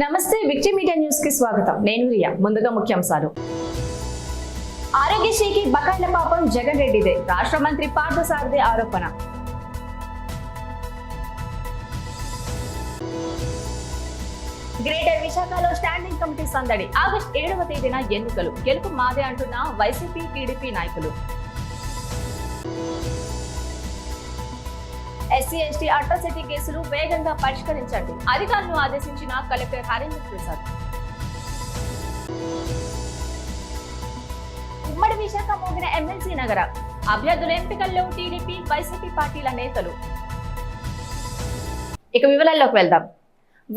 నమస్తే victory media news కి స్వాగతం. నేను రియా. ముందుగా ముఖ్యాంశాలు. ఆరోగ్యశ్రీకి బకాయిల పాపం జగన్ రెడ్డిదే. రాష్ట్ర మంత్రి పార్థసారథి ఆరోపణ. గ్రేటర్ విశాఖలో స్టాండింగ్ కమిటీ సందడి. ఆగస్టు 7వ తేదీన ఎన్నికలు. గెలుపు మాదే అంటున్న వైసీపీ టీడీపీ నాయకులు. ఎస్సీ ఎస్టీ అట్రాసిటీ కేసులు వేగంగా పరిష్కరించండి. అధికారులను ఆదేశించిన కలెక్టర్ హరీంద్ర ప్రసాద్. ఉమ్మడి విశాఖ మోగిన ఎమ్మెల్సీ నగర. అభ్యర్థుల ఎంపికల్లో టీడీపీ వైసీపీ పార్టీల నేతలు. ఇక వివరాల్లోకి వెళ్దాం.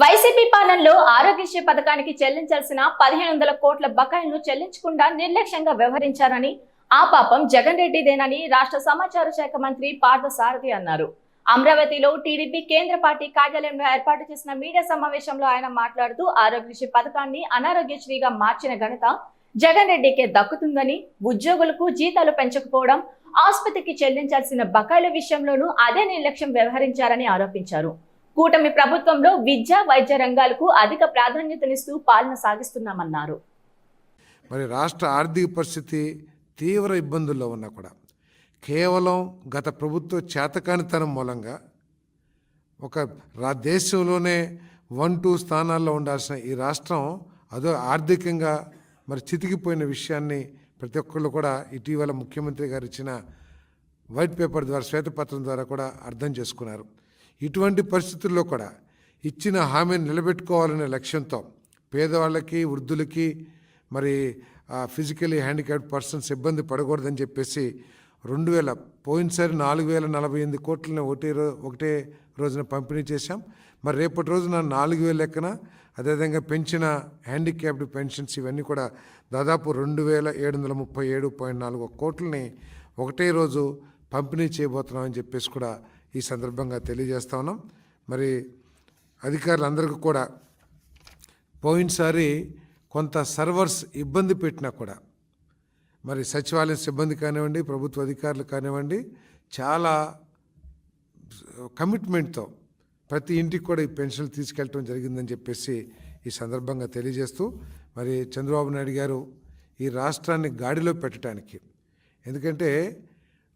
వైసీపీ పాలనలో ఆరోగ్యశ్రీ పథకానికి చెల్లించాల్సిన 1500 కోట్ల బకాయిలను చెల్లించకుండా నిర్లక్ష్యంగా వ్యవహరించారని, ఆ పాపం జగన్ రెడ్డిదేనని రాష్ట్ర సమాచార శాఖ మంత్రి పార్థసారథి అన్నారు. అమరావతిలో టీడీపీ కేంద్ర పార్టీ కార్యాలయంలో ఏర్పాటు చేసిన మీడియా సమావేశంలో ఆయన మాట్లాడుతూ ఆరోగ్యశ్రీ పథకాన్ని అనారోగ్యశ్రీగా మార్చిన ఘనత జగన్ రెడ్డికే దక్కుతుందని, ఉద్యోగులకు జీతాలు పెంచకపోవడం, ఆసుపత్రికి చెల్లించాల్సిన బకాయిల విషయంలోనూ అదే నిర్లక్ష్యం వ్యవహరించారని ఆరోపించారు. కూటమి ప్రభుత్వంలో విద్య, వైద్య రంగాలకు అధిక ప్రాధాన్యతనిస్తూ పాలన సాగిస్తున్నామన్నారు. మరి రాష్ట్ర ఆర్థిక పరిస్థితి తీవ్ర ఇబ్బందుల్లో ఉన్నా కూడా కేవలం గత ప్రభుత్వ చేతకానితనం మూలంగా ఒక దేశంలోనే 1-2 స్థానాల్లో ఉండాల్సిన ఈ రాష్ట్రం అదో ఆర్థికంగా మరి చితికిపోయిన విషయాన్ని ప్రతి ఒక్కళ్ళు కూడా ఇటీవల ముఖ్యమంత్రి గారు ఇచ్చిన వైట్ పేపర్ ద్వారా, శ్వేతపత్రం ద్వారా కూడా అర్థం చేసుకున్నారు. ఇటువంటి పరిస్థితుల్లో కూడా ఇచ్చిన హామీని నిలబెట్టుకోవాలనే లక్ష్యంతో పేదవాళ్ళకి, వృద్ధులకి, మరి ఫిజికలీ హ్యాండిక్యాప్డ్ పర్సన్స్ ఇబ్బంది పడకూడదని చెప్పేసి పోయినసారి 4048 కోట్లని ఒకటే రోజున పంపిణీ చేశాం. మరి రేపటి రోజున 4000 లెక్కన, అదేవిధంగా పెంచిన హ్యాండిక్యాప్డ్ పెన్షన్స్ ఇవన్నీ కూడా దాదాపు 2737.4 కోట్లని ఒకటే రోజు పంపిణీ చేయబోతున్నామని చెప్పేసి కూడా ఈ సందర్భంగా తెలియజేస్తా ఉన్నాం. మరి అధికారులందరికీ కూడా పోయినసారి కొంత సర్వర్స్ ఇబ్బంది పెట్టినా కూడా మరి సచివాలయం సిబ్బంది కానివ్వండి, ప్రభుత్వ అధికారులు కానివ్వండి, చాలా కమిట్మెంట్తో ప్రతి ఇంటికి కూడా ఈ పెన్షన్లు తీసుకెళ్ళటం జరిగిందని చెప్పేసి ఈ సందర్భంగా తెలియజేస్తూ, మరి చంద్రబాబు నాయుడు గారు ఈ రాష్ట్రాన్ని గాడిలో పెట్టడానికి, ఎందుకంటే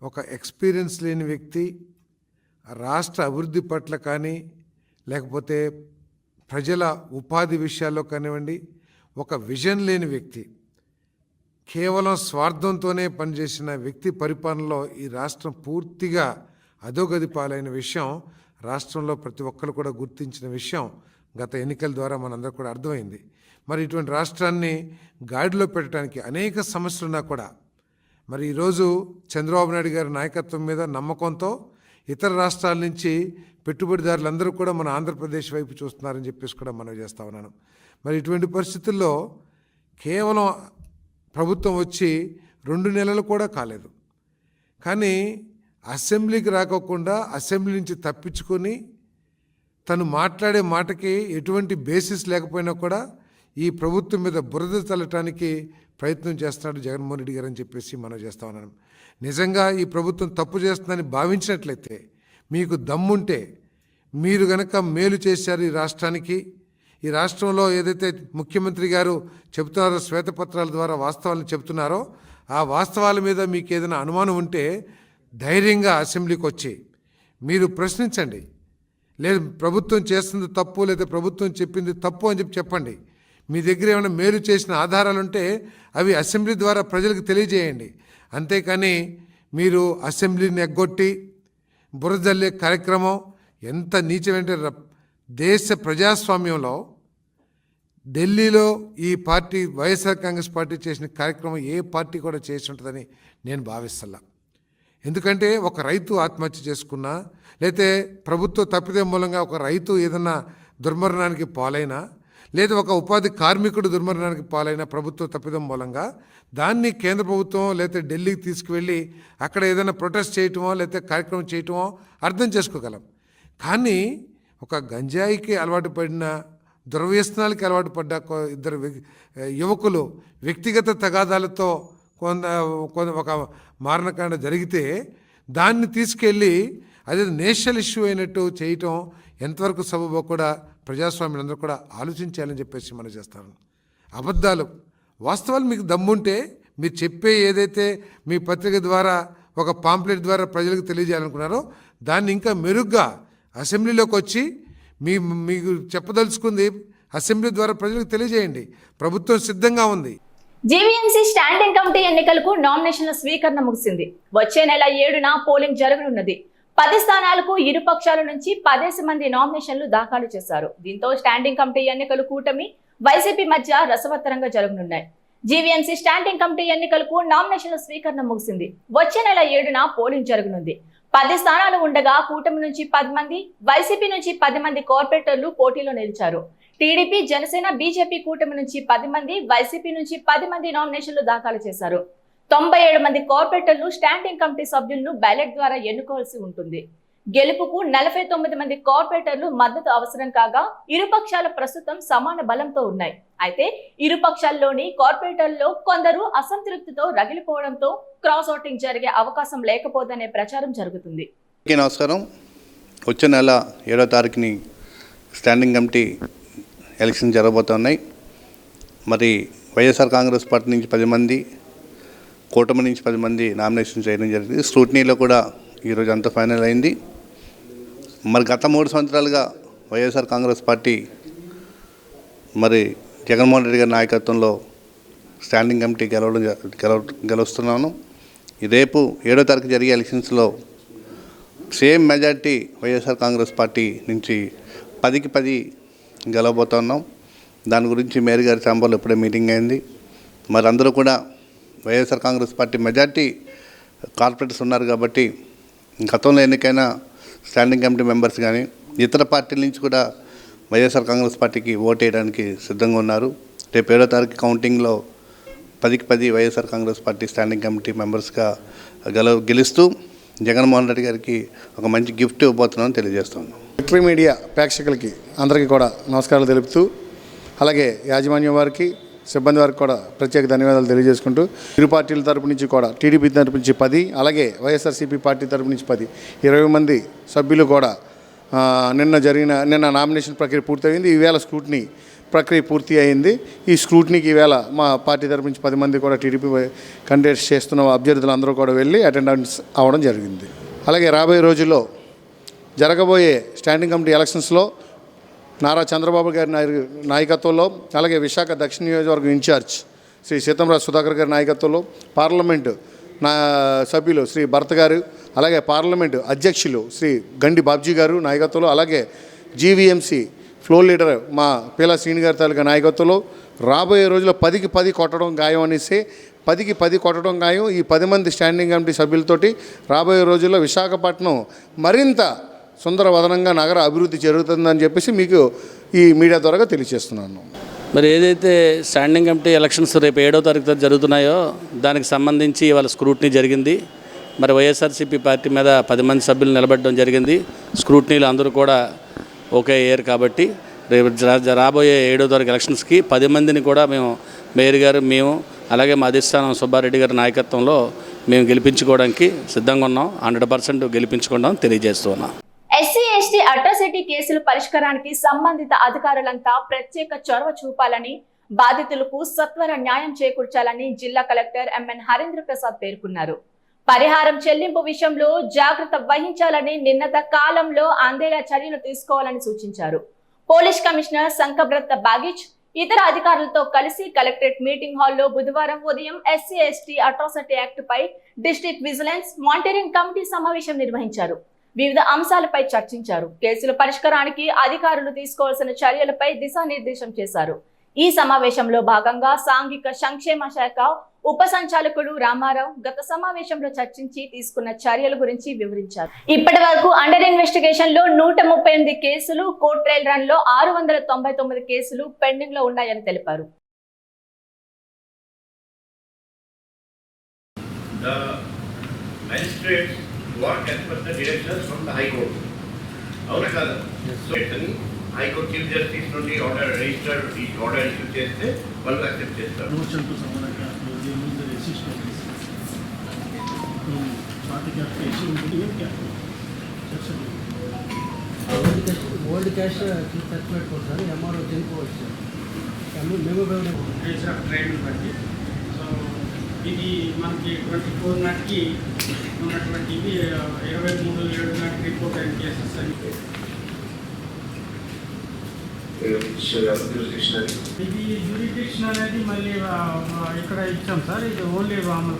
ఒక ఎక్స్పీరియన్స్ లేని వ్యక్తి రాష్ట్ర అభివృద్ధి పట్ల కానీ, లేకపోతే ప్రజల ఉపాధి విషయాల్లో కానివ్వండి, ఒక విజన్ లేని వ్యక్తి, కేవలం స్వార్థంతోనే పనిచేసిన వ్యక్తి పరిపాలనలో ఈ రాష్ట్రం పూర్తిగా అధోగతి పాలైన విషయం రాష్ట్రంలో ప్రతి ఒక్కరు కూడా గుర్తించిన విషయం గత ఎన్నికల ద్వారా మనందరూ కూడా అర్థమైంది. మరి ఇటువంటి రాష్ట్రాన్ని గాడిలో పెట్టడానికి అనేక సమస్యలున్నా కూడా మరి ఈరోజు చంద్రబాబు నాయుడు గారి నాయకత్వం మీద నమ్మకంతో ఇతర రాష్ట్రాల నుంచి పెట్టుబడిదారులందరూ కూడా మన ఆంధ్రప్రదేశ్ వైపు చూస్తున్నారని చెప్పేసి కూడా మనం చేస్తూ ఉన్నాను. మరి ఇటువంటి పరిస్థితుల్లో కేవలం ప్రభుత్వం వచ్చి 2 నెలలు కూడా కాలేదు, కానీ అసెంబ్లీకి రాకోకుండా అసెంబ్లీ నుంచి తప్పించుకొని తను మాట్లాడే మాటకి ఎటువంటి బేసిస్ లేకపోయినా కూడా ఈ ప్రభుత్వం మీద బురద చల్లటానికి ప్రయత్నం చేస్తున్నాడు జగన్మోహన్ రెడ్డి గారు అని చెప్పేసి మనం చేస్తా ఉన్నాను. నిజంగా ఈ ప్రభుత్వం తప్పు చేస్తుందని భావించినట్లయితే, మీకు దమ్ముంటే మీరు గనక మేలు చేశారు ఈ రాష్ట్రానికి, ఈ రాష్ట్రంలో ఏదైతే ముఖ్యమంత్రి గారు చెబుతున్నారో, శ్వేతపత్రాల ద్వారా వాస్తవాలను చెబుతున్నారో, ఆ వాస్తవాల మీద మీకు ఏదైనా అనుమానం ఉంటే ధైర్యంగా అసెంబ్లీకి వచ్చి మీరు ప్రశ్నించండి. లేదు ప్రభుత్వం చేస్తుంది తప్పు, లేదా ప్రభుత్వం చెప్పింది తప్పు అని చెప్పండి. మీ దగ్గర ఏమైనా మేలు చేసిన ఆధారాలు ఉంటే అవి అసెంబ్లీ ద్వారా ప్రజలకు తెలియజేయండి. అంతేకాని మీరు అసెంబ్లీని ఎగ్గొట్టి బురదల్లే కార్యక్రమం ఎంత నీచమంటే, దేశ ప్రజాస్వామ్యంలో ఢిల్లీలో ఈ పార్టీ వైఎస్ఆర్ కాంగ్రెస్ పార్టీ చేసిన కార్యక్రమం ఏ పార్టీ కూడా చేసి ఉంటుందని నేను భావిస్తున్నా. ఎందుకంటే ఒక రైతు ఆత్మహత్య చేసుకున్నా, లేతే ప్రభుత్వ తప్పిదం మూలంగా ఒక రైతు ఏదన్నా దుర్మరణానికి పాలైనా, లేదా ఒక ఉపాధి కార్మికుడు దుర్మరణానికి పాలైన ప్రభుత్వ తప్పిదం మూలంగా దాన్ని కేంద్ర ప్రభుత్వం లేకపోతే ఢిల్లీకి తీసుకువెళ్ళి అక్కడ ఏదైనా ప్రొటెస్ట్ చేయటమో లేకపోతే కార్యక్రమం చేయటమో అర్థం చేసుకోగలం. కానీ ఒక గంజాయికి అలవాటు పడిన, దుర్వ్యసనాలకి అలవాటు పడ్డ ఇద్దరు యువకులు వ్యక్తిగత తగాదాలతో ఒక మారణకాండ జరిగితే దాన్ని తీసుకెళ్ళి అదే నేషనల్ ఇష్యూ అయినట్టు చేయటం ఎంతవరకు సబబో కూడా ప్రజాస్వామ్యులందరూ కూడా ఆలోచించాలని చెప్పేసి మనం చేస్తాను. అబద్ధాలు వాస్తవాలు మీకు దమ్ముంటే మీరు చెప్పే ఏదైతే మీ పత్రిక ద్వారా ఒక పాంప్లెట్ ద్వారా ప్రజలకు తెలియజేయాలనుకున్నారో దాన్ని ఇంకా మెరుగ్గా అసెంబ్లీలోకి వచ్చి మీకు చెప్పదలుచుకుంది అసెంబ్లీ ద్వారా ప్రజలకు తెలియజేయండి. ప్రభుత్వం సిద్ధంగా ఉంది. జీవీఎంసీ స్టాండింగ్ కమిటీ ఎన్నికలకు నామినేషన్ల స్వీకరణ ముగిసింది. వచ్చే నెల 7న పోలింగ్ జరగనున్నది. 10 స్థానాలకు ఇరు పక్షాల నుంచి 10 మంది నామినేషన్లు దాఖలు చేశారు. దీంతో స్టాండింగ్ కమిటీ ఎన్నికలు కూటమి వైసీపీ మధ్య రసవత్తరంగా జరగనున్నాయి. జీవీఎంసీ స్టాండింగ్ కమిటీ ఎన్నికలకు నామినేషన్ల స్వీకరణ ముగిసింది. వచ్చే నెల 7న పోలింగ్ జరగనుంది. 10 స్థానాలు ఉండగా కూటమి నుంచి 10 మంది, వైసీపీ నుంచి 10 మంది కార్పొరేటర్లు పోటీలో నిలిచారు. టీడీపీ, జనసేన, బీజేపీ కూటమి నుంచి 10 మంది, వైసీపీ నుంచి 10 మంది నామినేషన్లు దాఖలు చేశారు. 97 మంది కార్పొరేటర్లు స్టాండింగ్ కమిటీ సభ్యులను బ్యాలెట్ ద్వారా ఎన్నుకోవాల్సి ఉంటుంది. గెలుపుకు 49 మంది కార్పొరేటర్లు మద్దతు అవసరం కాగా ఇరుపక్షాల ప్రస్తుతం సమాన బలంతో ఉన్నాయి. అయితే ఇరుపక్షాల్లోని కార్పొరేటర్లలో కొందరు అసంతృప్తితో రగిలిపోవడంతో క్రాస్ ఓటింగ్ జరిగే అవకాశం లేకపోదనే ప్రచారం జరుగుతుంది. నమస్కారం. వచ్చే నెల 7వ తారీఖుని స్టాండింగ్ కమిటీ ఎలక్షన్ జరగబోతున్నాయి. మరి వైఎస్ఆర్ కాంగ్రెస్ పార్టీ నుంచి 10 మంది, కూటమి నుంచి 10 మంది నామినేషన్ చేయడం జరిగింది. స్క్రూటినీలో కూడా ఈరోజు అంతా ఫైనల్ అయింది. మరి గత 3 సంవత్సరాలుగా వైఎస్ఆర్ కాంగ్రెస్ పార్టీ మరి జగన్మోహన్ రెడ్డి గారి నాయకత్వంలో స్టాండింగ్ కమిటీ గెలుస్తున్నాను. రేపు 7వ తారీఖు జరిగే ఎలక్షన్స్లో same majority YSR Congress party నుంచి 10కి 10 గెలవబోతున్నాం. దాని గురించి మేయర్ గారి ఛాంబర్లో ఇప్పుడే మీటింగ్ అయింది. మరి అందరూ కూడా YSR Congress party majority corporators ఉన్నారు కాబట్టి గతంలో ఎన్నికైన స్టాండింగ్ కమిటీ మెంబర్స్ కానీ ఇతర పార్టీల నుంచి కూడా వైఎస్ఆర్ కాంగ్రెస్ పార్టీకి ఓటు వేయడానికి సిద్ధంగా ఉన్నారు. రేపు 7వ తారీఖు కౌంటింగ్లో 10కి 10 YSR Congress party standing committee మెంబర్స్గా గెలుస్తూ జగన్మోహన్ రెడ్డి గారికి ఒక మంచి గిఫ్ట్ ఇవ్వబోతున్నామని తెలియజేస్తున్నాను. విక్టరీ మీడియా ప్రేక్షకులకి అందరికీ కూడా నమస్కారాలు తెలుపుతూ, అలాగే యాజమాన్యం వారికి, సిబ్బంది వారికి కూడా ప్రత్యేక ధన్యవాదాలు తెలియజేసుకుంటూ, ఇరు పార్టీల తరపు నుంచి కూడా టీడీపీ తరపు నుంచి 10, అలాగే వైఎస్ఆర్సీపీ పార్టీ తరపు నుంచి 10, 20 మంది సభ్యులు కూడా నిన్న నామినేషన్ ప్రక్రియ పూర్తయింది. ఈవేళ స్క్రూటినీ ప్రక్రియ పూర్తి అయింది. ఈ స్క్రూటినీకి ఈవేళ మా పార్టీ తరపు నుంచి 10 మంది కూడా టీడీపీ కంటెస్ట్ చేస్తున్న అభ్యర్థులు అందరూ కూడా వెళ్ళి అటెండెన్స్ అవ్వడం జరిగింది. అలాగే రాబోయే రోజుల్లో జరగబోయే స్టాండింగ్ కమిటీ ఎలక్షన్స్లో నారా చంద్రబాబు గారి నాయకత్వంలో, అలాగే విశాఖ దక్షిణ నియోజకవర్గం ఇన్ఛార్జ్ శ్రీ సీతంరాజు సుధాకర్ గారి నాయకత్వంలో, పార్లమెంటు సభ్యులు శ్రీ భరత్ గారు, అలాగే పార్లమెంటు అధ్యక్షులు శ్రీ గండి బాబ్జీ గారు నాయకత్వంలో, అలాగే జీవీఎంసీ ఫ్లోర్ లీడర్ మా పీలా శ్రీని గారి తాలూకా నాయకత్వంలో రాబోయే రోజుల్లో 10కి 10 కొట్టడం ఖాయం అనేసి 10కి 10 కొట్టడం ఖాయం. ఈ 10 మంది స్టాండింగ్ కమిటీ సభ్యులతోటి రాబోయే రోజుల్లో విశాఖపట్నం మరింత సుందరవదనంగా నగర అభివృద్ధి జరుగుతుందని చెప్పేసి మీకు ఈ మీడియా ద్వారా తెలియజేస్తున్నాను. మరి ఏదైతే స్టాండింగ్ కమిటీ ఎలక్షన్స్ రేపు 7వ తారీఖు జరుగుతున్నాయో దానికి సంబంధించి ఇవాళ స్క్రూటినీ జరిగింది. మరి వైఎస్ఆర్సీపీ పార్టీ మీద 10 మంది సభ్యులు నిలబడడం జరిగింది. స్క్రూటినీలు అందరూ కూడా ఓకే అయ్యారు కాబట్టి రేపు రాబోయే 7వ తారీఖు ఎలక్షన్స్కి 10 మందిని కూడా మేయర్ గారు, మేము, అలాగే మా అధిష్టానం సుబ్బారెడ్డి గారి నాయకత్వంలో మేము గెలిపించుకోవడానికి సిద్ధంగా ఉన్నాం. 100% గెలిపించుకుంటాం తెలియజేస్తున్నాం. ఎస్సీ ఎస్టీ అట్రాసిటీ కేసుల పరిష్కారానికి సంబంధిత అధికారులంతా ప్రత్యేక చొరవ చూపాలని, బాధితులకు సత్వర న్యాయం చేకూర్చాలని జిల్లా కలెక్టర్ ఎంఎన్ హరీంద్ర ప్రసాద్ పేర్కొన్నారు. పరిహారం చెల్లింపు విషయంలో జాగ్రత్త వహించాలని, నిర్ణీత కాలంలో అందేలా చర్యలు తీసుకోవాలని సూచించారు. పోలీస్ కమిషనర్ సంకబ్రత బాగిచ్ ఇతర అధికారులతో కలిసి కలెక్టరేట్ మీటింగ్ హాల్లో బుధవారం ఉదయం ఎస్సీ ఎస్టీ అట్రాసిటీ యాక్ట్ పై డిస్ట్రిక్ట్ విజిలెన్స్ మానిటరింగ్ కమిటీ సమావేశం నిర్వహించారు. వివిధ అంశాలపై చర్చించారు. కేసుల పరిష్కారానికి అధికారులు తీసుకోవాల్సిన చర్యలపై దిశానిర్దేశం చేశారు. ఈ సమావేశంలో భాగంగా సాంఘిక సంక్షేమ శాఖ ఉప సంచాలకుడు రామారావు గత సమావేశంలో చర్చించి తీసుకున్న చర్యల గురించి వివరించారు. ఇప్పటి వరకు అండర్ ఇన్వెస్టిగేషన్ లో 138 కేసులు, కోర్టు ట్రయల్ రన్ లో 699 కేసులు పెండింగ్ లో ఉన్నాయని తెలిపారు. Work as per the directions from the High Court. Our father. So, High Court Chief Justice నుండి ఆర్డర్ రిజిస్టర్ ఈ ఆర్డర్ ఇష్యూ చేస్తే వాళ్ళు యాక్సెప్ట్ చేస్తారు. Motion to summon they use the resistance. Party application video क्या? Old cash ఖర్చు పెట్టుకోవచ్చు sir, MRO చనిపోవచ్చు sir, మేము train బట్టి. సో ఇది మనకి 24 నాటికి ఉన్నటువంటి ఇది 23/7 నాటికి రిపోర్ట్ అయిన కేసెస్ అని. ఇది జ్యూరిడిక్షన్ అనేది మళ్ళీ ఇక్కడ ఇచ్చాం సార్. ఇది ఓన్లీ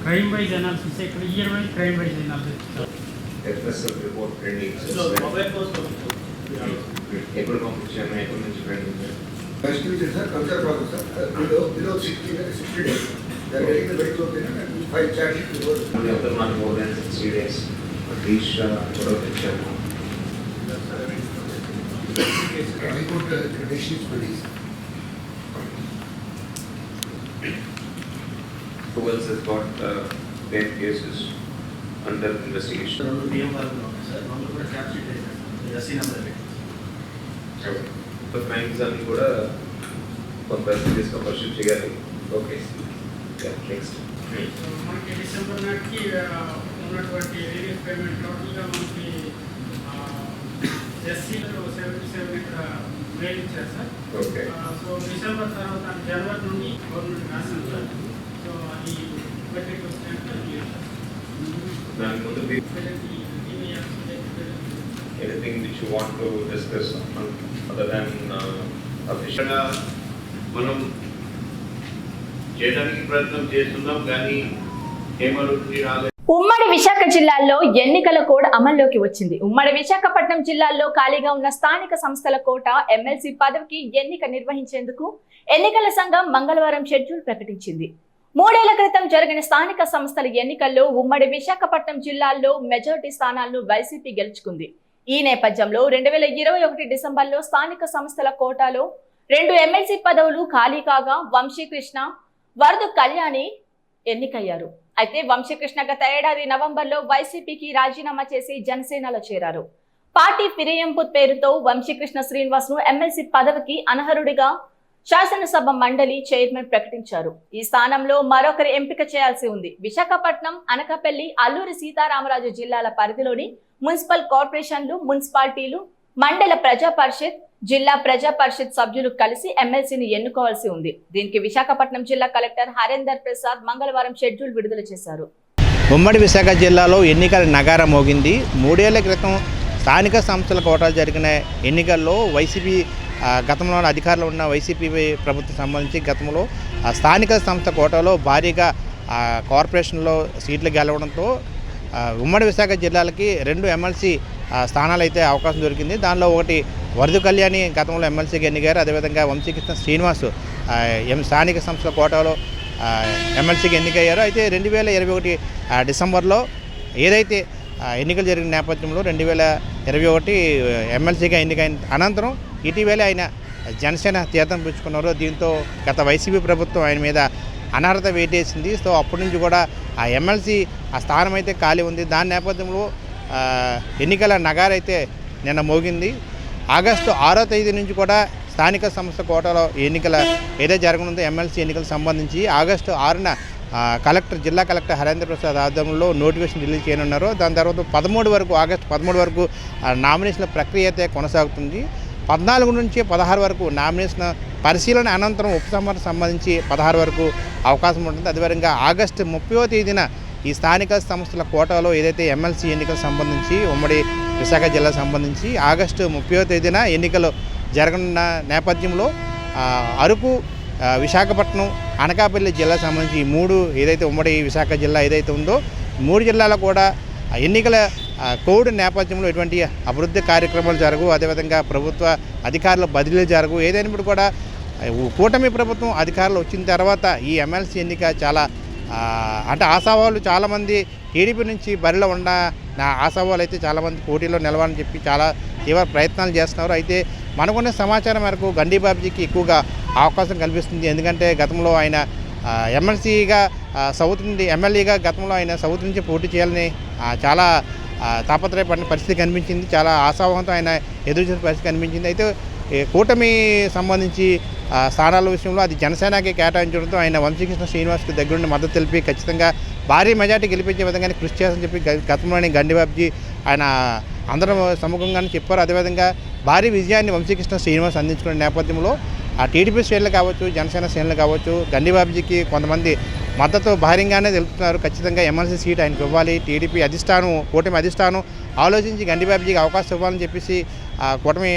క్రైమ్ వైజ్ అనాలిసిస్, ఇక్కడ year wise crime wise analysis sir. ఎప్పుడు పంపించాను, ఎప్పటి నుంచి pending? Culture problem sir. Below 60 days. They are getting the vehicle open and 5 charges to go. Not more than 60 days. At least High Court decision is released. who else has got 10 cases under investigation? So crimes అన్ని కూడా కొంత సీరియస్గా pursuit చేయాలి. Okay, next మనకి December నాటికి ఉన్నటువంటి relief payment టోటల్గా మనకి ఎస్సీలో 77 ఇక్కడ మెయిల్ ఇచ్చారు సార్. ఓకే. సో డిసెంబర్ తర్వాత జనవరి నుండి గవర్నమెంట్ రాసింది సార్. సో అది బడ్జెట్ వస్తాయంటే దాని ముందు anything which you want to discuss other than official మనం చేయడానికి ప్రయత్నం చేస్తున్నాం, కానీ ఏమవుతుంది రాలేదు. ఉమ్మడి విశాఖ జిల్లాలో ఎన్నికల కోడ్ అమల్లోకి వచ్చింది. ఉమ్మడి విశాఖపట్నం జిల్లాలో ఖాళీగా ఉన్న స్థానిక సంస్థల కోట ఎమ్మెల్సీ పదవికి ఎన్నిక నిర్వహించేందుకు ఎన్నికల సంఘం మంగళవారం షెడ్యూల్ ప్రకటించింది. 3 ఏళ్ల క్రితం జరిగిన స్థానిక సంస్థల ఎన్నికల్లో ఉమ్మడి విశాఖపట్నం జిల్లాల్లో మెజార్టీ స్థానాలను వైసీపీ గెలుచుకుంది. ఈ నేపథ్యంలో 2021 డిసెంబర్లో స్థానిక సంస్థల కోటాలో 2 ఎమ్మెల్సీ పదవులు ఖాళీ కాగా వంశీకృష్ణ, వరదు కళ్యాణి ఎన్నికయ్యారు. అయితే వంశీకృష్ణ గత ఏడాది నవంబర్లో వైసీపీకి రాజీనామా చేసి జనసేనలో చేరారు. పార్టీ ఫిరాయింపు పేరుతో వంశీకృష్ణ శ్రీనివాస్ ను ఎమ్మెల్సీ పదవికి అనర్హుడిగా శాసనసభ మండలి చైర్మన్ ప్రకటించారు. ఈ స్థానంలో మరొకరి ఎంపిక చేయాల్సి ఉంది. విశాఖపట్నం, అనకాపల్లి, అల్లూరి సీతారామరాజు జిల్లాల పరిధిలోని మున్సిపల్ కార్పొరేషన్లు, మున్సిపాలిటీలు, మండల ప్రజా పరిషత్, జిల్లా ప్రజా పరిషత్ సభ్యులు కలిసి ఎమ్మెల్సీని ఎన్నుకోవాల్సి ఉంది. దీనికి విశాఖపట్నం జిల్లా కలెక్టర్ హరేందర్ ప్రసాద్ మంగళవారం షెడ్యూల్ విడుదల చేశారు. ఉమ్మడి విశాఖ జిల్లాలో ఎన్నికల నగారం మోగింది. 3 ఏళ్ల క్రితం స్థానిక సంస్థల కోటాలు జరిగిన ఎన్నికల్లో వైసీపీ గతంలో అధికారంలో ఉన్న వైసీపీ ప్రభుత్వం సంబంధించి గతంలో స్థానిక సంస్థ కోటాలో భారీగా కార్పొరేషన్లో సీట్లు గెలవడంతో ఉమ్మడి విశాఖ జిల్లాలకి 2 ఎమ్మెల్సీ స్థానాలు అయితే అవకాశం దొరికింది. దానిలో ఒకటి వరదు కళ్యాణి గతంలో ఎమ్మెల్సీగా ఎన్నికారు. అదేవిధంగా వంశీకృష్ణ శ్రీనివాస్ స్థానిక సంస్థల కోటాలో ఎమ్మెల్సీగా ఎన్నికయ్యారు. అయితే 2021 డిసెంబర్లో ఏదైతే ఎన్నికలు జరిగిన నేపథ్యంలో 2021 ఎమ్మెల్సీగా ఎన్నికైన అనంతరం ఇటీవలే ఆయన జనసేన తీర్థం పుచ్చుకున్నారు. దీంతో గత వైసీపీ ప్రభుత్వం ఆయన మీద అనర్హత వేటేసింది. సో అప్పటి నుంచి కూడా ఆ ఎమ్మెల్సీ ఆ స్థానం అయితే ఖాళీ ఉంది. దాని నేపథ్యంలో ఎన్నికల నగారైతే నిన్న మోగింది. ఆగస్టు 6వ తేదీ నుంచి కూడా స్థానిక సంస్థ కోటాలో ఎన్నికల ఏదైతే జరగనుందో ఎమ్మెల్సీ ఎన్నికలకు సంబంధించి ఆగస్టు 6న జిల్లా కలెక్టర్ హరేంద్ర ప్రసాద్ ఆధ్వర్యంలో నోటిఫికేషన్ రిలీజ్ చేయనున్నారు. దాని తర్వాత ఆగస్టు 13 వరకు నామినేషన్ల ప్రక్రియ అయితే కొనసాగుతుంది. 14 నుంచి 16 వరకు నామినేషన్ పరిశీలన అనంతరం ఉపసంహరణ సంబంధించి 16 వరకు అవకాశం ఉంటుంది. అదేవిధంగా ఆగస్టు 30వ తేదీన ఈ స్థానిక సంస్థల కోటాలో ఏదైతే ఎమ్మెల్సీ ఎన్నికలకు సంబంధించి ఉమ్మడి విశాఖ జిల్లాకు సంబంధించి ఆగస్టు 30వ తేదీన ఎన్నికలు జరగనున్న నేపథ్యంలో అరకు, విశాఖపట్నం, అనకాపల్లి జిల్లాకు సంబంధించి ఈ 3 ఏదైతే ఉమ్మడి విశాఖ జిల్లా ఏదైతే ఉందో 3 జిల్లాలో కూడా ఎన్నికల కోడ్ నేపథ్యంలో ఎటువంటి అభివృద్ధి కార్యక్రమాలు జరగవు. అదేవిధంగా ప్రభుత్వ అధికారుల బదిలీలు జరగవు. ఏదైనప్పుడు కూడా కూటమి ప్రభుత్వం అధికారులు వచ్చిన తర్వాత ఈ ఎమ్మెల్సీ ఎన్నిక చాలా అంటే ఆశావాళ్ళు చాలామంది టీడీపీ నుంచి బరిలో ఉన్న ఆశావాళ్ళు అయితే చాలామంది పోటీలో నిలవాలని చెప్పి చాలా తీవ్ర ప్రయత్నాలు చేస్తున్నారు. అయితే మనకున్న సమాచారం మేరకు గండి బాబ్జీకి ఎక్కువగా అవకాశం కల్పిస్తుంది. ఎందుకంటే గతంలో ఆయన ఎమ్మెల్సీగా సౌత్ నుండి ఎమ్మెల్యేగా గతంలో ఆయన సౌత్ నుంచి పోటీ చేయాలని చాలా తాపత్రయపడిన పరిస్థితి కనిపించింది. చాలా ఆశావాహంతో ఆయన ఎదురు చూసిన పరిస్థితి కనిపించింది. అయితే కూటమి సంబంధించి స్థానాల విషయంలో అది జనసేనకి కేటాయించడంతో ఆయన వంశీకృష్ణ శ్రీనివాస్కి దగ్గరుండి మద్దతు తెలిపి ఖచ్చితంగా భారీ మెజార్టీ గెలిపించే విధంగానే కృషి చేయాలని చెప్పి గతంలోని గండి బాబ్జీ ఆయన అందరం సముఖంగానే చెప్పారు. అదేవిధంగా భారీ విజయాన్ని వంశీకృష్ణ శ్రీనివాస్ అందించుకున్న నేపథ్యంలో ఆ టీడీపీ శ్రేణులు కావచ్చు, జనసేన శ్రేణులు కావచ్చు, గండిబాబుజీకి కొంతమంది మద్దతు భారీగానే తెలుపుతున్నారు. ఖచ్చితంగా ఎమ్మెల్సీ సీట్ ఆయనకు ఇవ్వాలి, టీడీపీ అధిష్టానం, కూటమి అధిష్టానం ఆలోచించి గండిబాబుజీకి అవకాశం ఇవ్వాలని చెప్పేసి కూటమి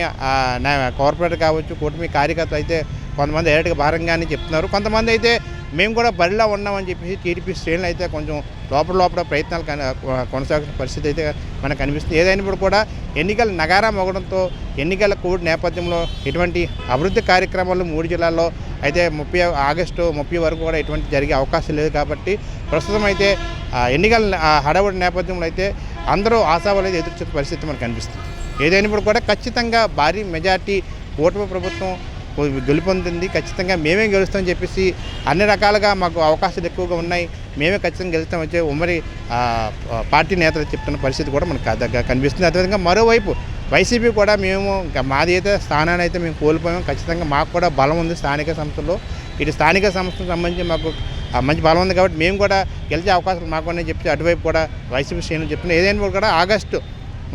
కార్పొరేటర్ కావచ్చు, కూటమి కార్యకర్తలు అయితే కొంతమంది డైరెక్ట్గా భారంగానే చెప్తున్నారు. కొంతమంది అయితే మేము కూడా బరిలో ఉన్నామని చెప్పేసి టీడీపీ శ్రేణులు అయితే కొంచెం లోపల ప్రయత్నాలు కొనసాగుతున్న పరిస్థితి అయితే మనకు కనిపిస్తుంది. ఏదైనప్పుడు కూడా ఎన్నికల నగారా మోగడంతో ఎన్నికల కోవిడ్ నేపథ్యంలో ఎటువంటి అభివృద్ధి కార్యక్రమాలు 3 జిల్లాల్లో అయితే ఆగస్టు 30 వరకు కూడా ఎటువంటి జరిగే అవకాశం లేదు. కాబట్టి ప్రస్తుతం అయితే ఎన్నికల హడావుడి నేపథ్యంలో అయితే అందరూ ఆశావాలు అయితే ఎదుర్కొనే పరిస్థితి మనకు కనిపిస్తుంది. ఏదైనప్పుడు కూడా ఖచ్చితంగా భారీ మెజార్టీ కూటమి ప్రభుత్వం గెలుపొందింది. ఖచ్చితంగా మేమే గెలుస్తామని చెప్పేసి అన్ని రకాలుగా మాకు అవకాశాలు ఎక్కువగా ఉన్నాయి, మేమే ఖచ్చితంగా గెలుస్తాం వచ్చే ఉమ్మడి పార్టీ నేతలు చెప్తున్న పరిస్థితి కూడా మనకు కనిపిస్తుంది. అదేవిధంగా మరోవైపు వైసీపీ కూడా మేము మాది అయితే స్థానాన్ని అయితే మేము కోల్పోయాం. ఖచ్చితంగా మాకు కూడా బలం ఉంది స్థానిక సంస్థల్లో. ఇటు స్థానిక సంస్థలకు సంబంధించి మాకు మంచి బలం ఉంది కాబట్టి మేము కూడా గెలిచే అవకాశాలు మాకు ఉన్నాయని చెప్పి అటువైపు కూడా వైసీపీ శ్రేణులు చెప్తున్నాం. ఏదైనా కూడా ఆగస్టు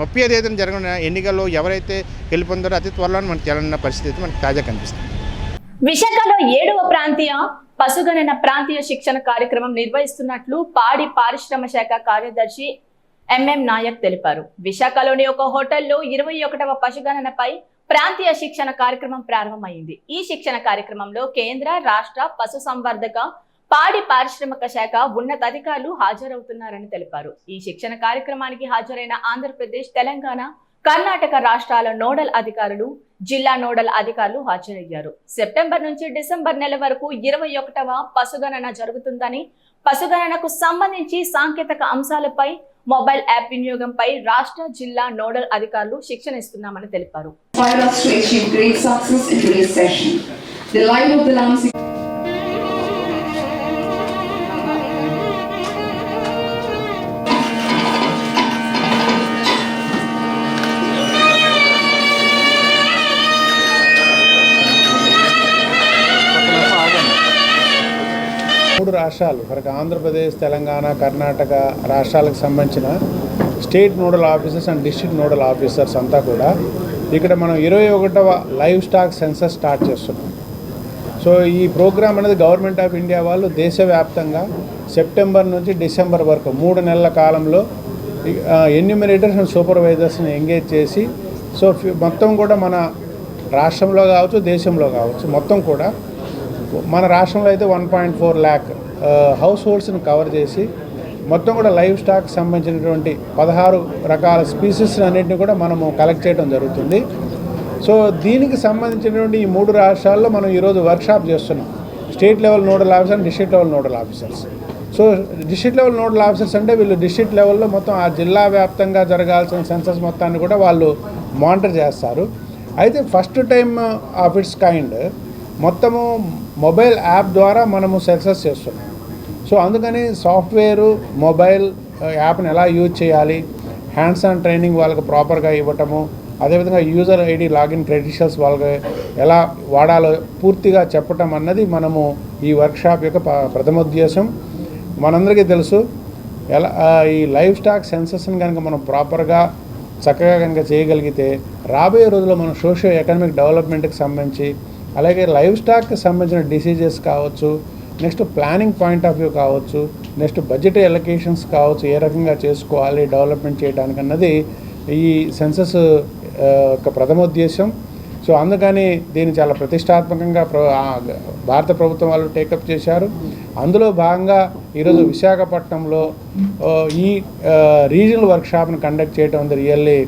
35న జరగనున్న ఎన్నికల్లో ఎవరైతే గెలుపొందారో అతి త్వరలో మనకు తేలన్న పరిస్థితి మనకు తాజా కనిపిస్తుంది. విశాఖలో 7వ ప్రాంతీయ పశుగణన ప్రాంతీయ శిక్షణ కార్యక్రమం నిర్వహిస్తున్నట్లు పాడి పారిశ్రమ శాఖ కార్యదర్శి ఎంఎం నాయక్ తెలిపారు. విశాఖలోని ఒక హోటల్లో 21వ పశుగణనపై ప్రాంతీయ శిక్షణ కార్యక్రమం ప్రారంభమైంది. ఈ శిక్షణ కార్యక్రమంలో కేంద్ర, రాష్ట్ర పశుసంవర్ధక, పాడి పారిశ్రామిక శాఖ ఉన్నతాధికారులు హాజరవుతున్నారని తెలిపారు. ఈ శిక్షణ కార్యక్రమానికి హాజరైన ఆంధ్రప్రదేశ్, తెలంగాణ, కర్ణాటక రాష్ట్రాల నోడల్ అధికారులు, జిల్లా నోడల్ అధికారులు హాజరయ్యారు. సెప్టెంబర్ నుంచి డిసెంబర్ నెల వరకు 21వ పశుగణన జరుగుతుందని, పశుగణనకు సంబంధించి సాంకేతిక అంశాలపై, మొబైల్ యాప్ వినియోగంపై రాష్ట్ర, జిల్లా నోడల్ అధికారులు శిక్షణ ఇస్తున్నామని తెలిపారు. మూడు రాష్ట్రాలు మనకు ఆంధ్రప్రదేశ్, తెలంగాణ, కర్ణాటక రాష్ట్రాలకు సంబంధించిన state nodal officers and district nodal officers అంతా కూడా ఇక్కడ మనం 21వ లైవ్ స్టాక్ సెన్సస్ స్టార్ట్ చేస్తున్నాం. సో ఈ ప్రోగ్రామ్ అనేది గవర్నమెంట్ ఆఫ్ ఇండియా వాళ్ళు దేశవ్యాప్తంగా సెప్టెంబర్ నుంచి డిసెంబర్ వరకు 3 నెలల కాలంలో ఎన్యూమరేటర్స్ అండ్ సూపర్వైజర్స్ని ఎంగేజ్ చేసి, సో మొత్తం కూడా మన రాష్ట్రంలో కావచ్చు, దేశంలో కావచ్చు, మొత్తం కూడా మన రాష్ట్రంలో అయితే 1.4 lakh హౌస్ హోల్డ్స్ని కవర్ చేసి మొత్తం కూడా లైవ్ స్టాక్ సంబంధించినటువంటి 16 రకాల స్పీసీస్ అన్నింటినీ కూడా మనము కలెక్ట్ చేయడం జరుగుతుంది. సో దీనికి సంబంధించినటువంటి ఈ 3 రాష్ట్రాల్లో మనం ఈరోజు వర్క్షాప్ చేస్తున్నాం. State level nodal officer, district level nodal officers. So district level nodal officers అంటే వీళ్ళు డిస్ట్రిక్ట్ లెవెల్లో మొత్తం ఆ జిల్లా వ్యాప్తంగా జరగాల్సిన సెన్సస్ మొత్తాన్ని కూడా వాళ్ళు మానిటర్ చేస్తారు. అయితే first time of it's kind మొత్తము మొబైల్ యాప్ ద్వారా మనము సెన్సస్ చేస్తున్నాం. సో అందుకని సాఫ్ట్వేరు, మొబైల్ యాప్ని ఎలా యూజ్ చేయాలి, హ్యాండ్స్ ఆన్ ట్రైనింగ్ వాళ్ళకి ప్రాపర్గా ఇవ్వటము, అదేవిధంగా యూజర్ ఐడి, లాగిన్ క్రెడెన్షియల్స్ వాళ్ళకి ఎలా వాడాలో పూర్తిగా చెప్పటం అన్నది మనము ఈ వర్క్షాప్ యొక్క ప్రథమోద్దేశం. మనందరికీ తెలుసు ఎలా ఈ లైవ్ స్టాక్ సెన్సస్ని కనుక మనం ప్రాపర్గా చక్కగా కనుక చేయగలిగితే రాబోయే రోజుల్లో మనం సోషియో ఎకనామిక్ డెవలప్మెంట్కి సంబంధించి, అలాగే లైవ్ స్టాక్కి సంబంధించిన డిసీజెస్ కావచ్చు, next planning point of view కావచ్చు, నెక్స్ట్ బడ్జెట్ ఎలొకేషన్స్ కావచ్చు, ఏ రకంగా చేసుకోవాలి డెవలప్మెంట్ చేయడానికి అన్నది ఈ సెన్సస్ యొక్క ప్రథమోద్దేశం. సో అందుకని దీన్ని చాలా ప్రతిష్టాత్మకంగా భారత ప్రభుత్వం వాళ్ళు టేకప్ చేశారు. అందులో భాగంగా ఈరోజు విశాఖపట్నంలో ఈ రీజనల్ వర్క్షాప్ని కండక్ట్ చేయడం ఉంది రియల్లీ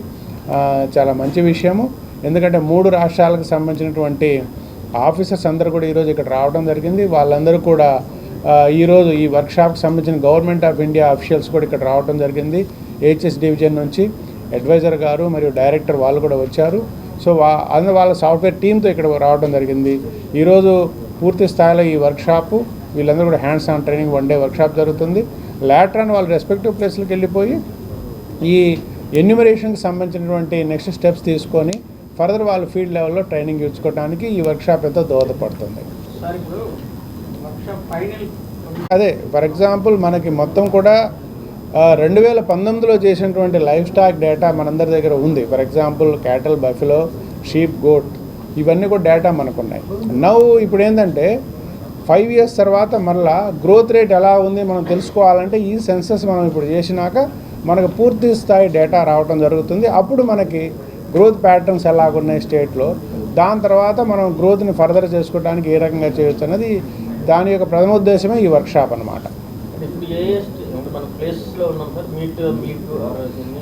చాలా మంచి విషయము. ఎందుకంటే 3 రాష్ట్రాలకు సంబంధించినటువంటి ఆఫీసర్స్ అందరూ కూడా ఈరోజు ఇక్కడ రావడం జరిగింది. వాళ్ళందరూ కూడా ఈరోజు ఈ వర్క్షాప్కి సంబంధించిన గవర్నమెంట్ ఆఫ్ ఇండియా అఫీషియల్స్ కూడా ఇక్కడ రావడం జరిగింది. హెచ్ఎస్ డివిజన్ నుంచి అడ్వైజర్ గారు మరియు డైరెక్టర్ వాళ్ళు కూడా వచ్చారు. సో వాళ్ళ సాఫ్ట్వేర్ టీంతో ఇక్కడ రావడం జరిగింది. ఈరోజు పూర్తి స్థాయిలో ఈ వర్క్షాపు వీళ్ళందరూ కూడా hands on training 1 day workshop జరుగుతుంది. లేటర్ అని వాళ్ళ రెస్పెక్టివ్ ప్లేస్లకు వెళ్ళిపోయి ఈ ఎన్యూమరేషన్కి సంబంధించినటువంటి నెక్స్ట్ స్టెప్స్ తీసుకొని ఫర్దర్ వాళ్ళు ఫీల్డ్ లెవెల్లో ట్రైనింగ్ ఇచ్చుకోవడానికి ఈ వర్క్షాప్ ఎంతో దోహదపడుతుంది. అదే ఫర్ ఎగ్జాంపుల్ మనకి మొత్తం కూడా 2019లో చేసినటువంటి లైఫ్ స్టాక్ డేటా మనందరి దగ్గర ఉంది. For example cattle, buffalo, sheep, goat ఇవన్నీ కూడా డేటా మనకున్నాయి. ఇప్పుడు ఏంటంటే 5 years తర్వాత మళ్ళా గ్రోత్ రేట్ ఎలా ఉంది మనం తెలుసుకోవాలంటే ఈ సెన్సస్ మనం ఇప్పుడు చేసినాక మనకు పూర్తి స్థాయి డేటా రావడం జరుగుతుంది. అప్పుడు మనకి గ్రోత్ ప్యాటర్న్స్ ఎలాగున్నాయి స్టేట్లో, దాని తర్వాత మనం గ్రోత్ని ఫర్దర్ చేసుకోవడానికి ఏ రకంగా చేయొచ్చు అనేది దాని యొక్క ప్రథమ ఉద్దేశమే ఈ వర్క్షాప్ అన్నమాట.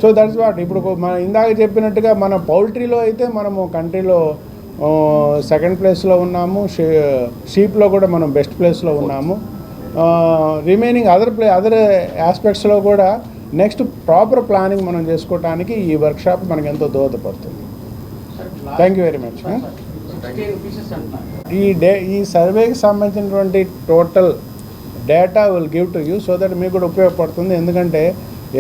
సో దట్స్ వాట్ ఇప్పుడు మన ఇందాక చెప్పినట్టుగా మన పౌల్ట్రీలో అయితే మనము కంట్రీలో 2nd ప్లేస్లో ఉన్నాము, షీప్లో కూడా మనం బెస్ట్ ప్లేస్లో ఉన్నాము. రిమైనింగ్ అదర్ ఆస్పెక్ట్స్లో కూడా నెక్స్ట్ ప్రాపర్ ప్లానింగ్ మనం చేసుకోవడానికి ఈ వర్క్షాప్ మనకు ఎంతో దోహదపడుతుంది. Thank you very much. ఈ సర్వేకి సంబంధించినటువంటి total data will give to you so that మీకు కూడా ఉపయోగపడుతుంది. ఎందుకంటే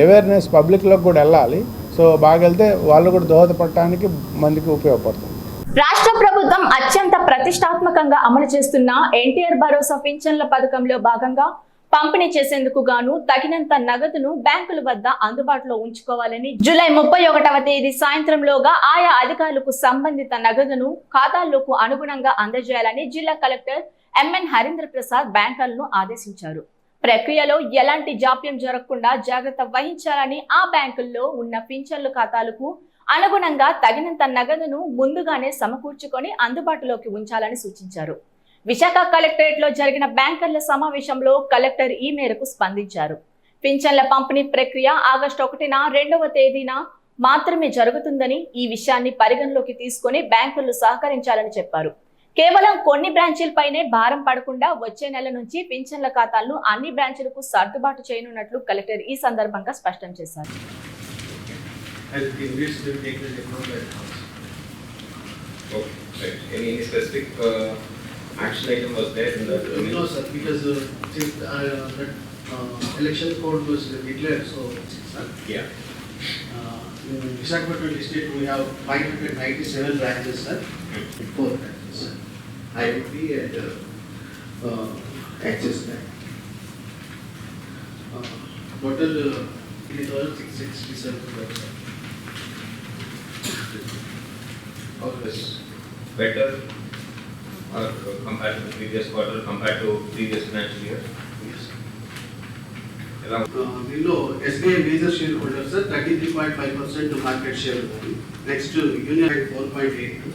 అవేర్నెస్ పబ్లిక్లోకి కూడా వెళ్ళాలి. సో బాగా వెళ్తే వాళ్ళు కూడా దోహదపడటానికి మందికి ఉపయోగపడుతుంది. రాష్ట్ర ప్రభుత్వం అత్యంత ప్రతిష్టాత్మకంగా అమలు చేస్తున్న ఎన్టీఆర్ భరోసా పింఛన్ల పథకంలో భాగంగా పంపిణీ చేసేందుకు గాను తగినంత నగదును బ్యాంకుల వద్ద అందుబాటులో ఉంచుకోవాలని జూలై 31వ తేదీ సాయంత్రంలోగా ఆయా అధికారులకు సంబంధిత నగదును ఖాతాల్లోకి అనుగుణంగా అందజేయాలని జిల్లా కలెక్టర్ ఎంఎన్ హరీంద్ర ప్రసాద్ బ్యాంకర్లను ఆదేశించారు. ప్రక్రియలో ఎలాంటి జాప్యం జరగకుండా జాగ్రత్త వహించాలని, ఆ బ్యాంకుల్లో ఉన్న పింఛన్ల ఖాతాలకు అనుగుణంగా తగినంత నగదును ముందుగానే సమకూర్చుకొని అందుబాటులోకి ఉంచాలని సూచించారు. విశాఖ కలెక్టరేట్ లో జరిగిన బ్యాంకర్ల సమావేశంలో కలెక్టర్ ఈ మేరకు స్పందించారు. పింఛన్ల పంపిణీ ప్రక్రియ ఆగస్టు 1న 2వ తేదీన మాత్రమే జరుగుతుందని, ఈ విషయాన్ని పరిగణలోకి తీసుకొని బ్యాంకులు సహకరించాలని చెప్పారు. కేవలం కొన్ని బ్రాంచీలపైనే భారం పడకుండా వచ్చే నెల నుంచి పింఛన్ల ఖాతాలను అన్ని బ్రాంచీలకు సర్దుబాటు చేయనున్నట్లు కలెక్టర్ ఈ సందర్భంగా స్పష్టం చేశారు. Any specific action item was there in the No sir, because since that election code was declared, so yeah. In Visakhapatnam district we have 597 branches sir, 4 branches sir, IDP and Axis Bank. Total 3,667 crores sir. Always better or compared to the previous quarter, compared to previous financial year? Yes. Below SBI major shareholder sir, 33.5% market share. Next Union Bank 4.82.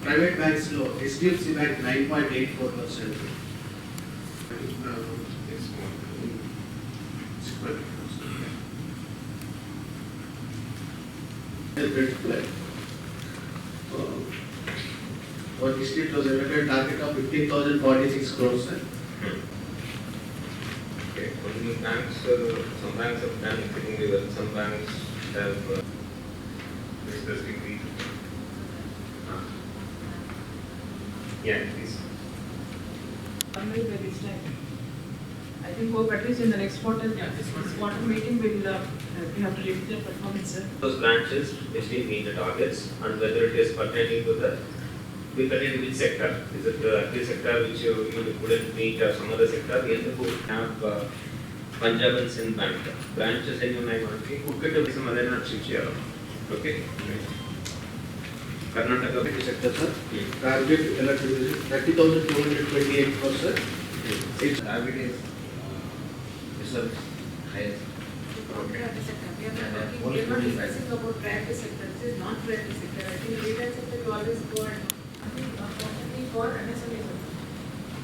Private banks low, HDFC Bank 9.84%. Our district was allotted target of 15,046 crores sir. Okay, only banks, some banks have done exceedingly well, some banks have specifically. Yeah, please. I think hope at least in the next quarter, this quarter meeting will we have to review the performance sir. Those branches actually meet the targets, and whether it is pertaining to the, we pertain to which sector? Is it the agri sector which you couldn't meet or some other sector? We have Punjab and Sindh Bank branches in United States. Some other not okay. Karnataka Sector sir, target allotted 30,228 crores sir. It's evidence. Yes sir. Highest. We are not discussing about private sector, this is not private sector. I think retail sector you always go and unfortunately for MSME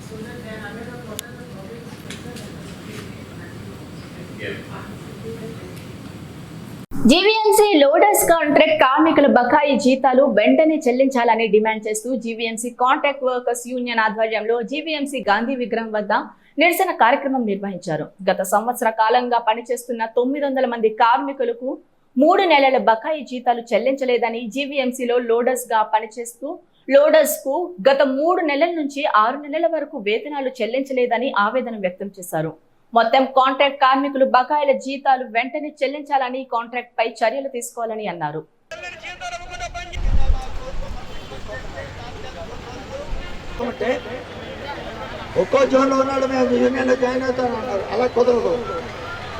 so that they are aware of what are the problems. Yeah. GVMC loaders contract కార్మికుల బకాయి జీతాలు వెంటనే చెల్లించాలని demand చేస్తూ GVMC contract workers union ఆధ్వర్యంలో GVMC Gandhi విగ్రహం వద్ద నిరసన కార్యక్రమం నిర్వహించారు. గత సంవత్సర కాలంగా పనిచేస్తున్న 900 మంది కార్మికులకు 3 నెలల బకాయి జీతాలు చెల్లించలేదని, జీవీఎంసీలో లోడర్స్ గా పనిచేస్తూ లోడర్స్ కు గత 3 నెలల నుంచి 6 నెలల వరకు వేతనాలు చెల్లించలేదని ఆవేదన వ్యక్తం చేశారు. మొత్తం కాంట్రాక్ట్ కార్మికులు బకాయిల జీతాలు వెంటనే చెల్లించాలని, కాంట్రాక్ట్ పై చర్యలు తీసుకోవాలని అన్నారు. ఒక్కో జోన్లో ఉన్నాడు మేము యూనియన్లో జాయిన్ అవుతాను అన్నారు. అలా కుదరదు.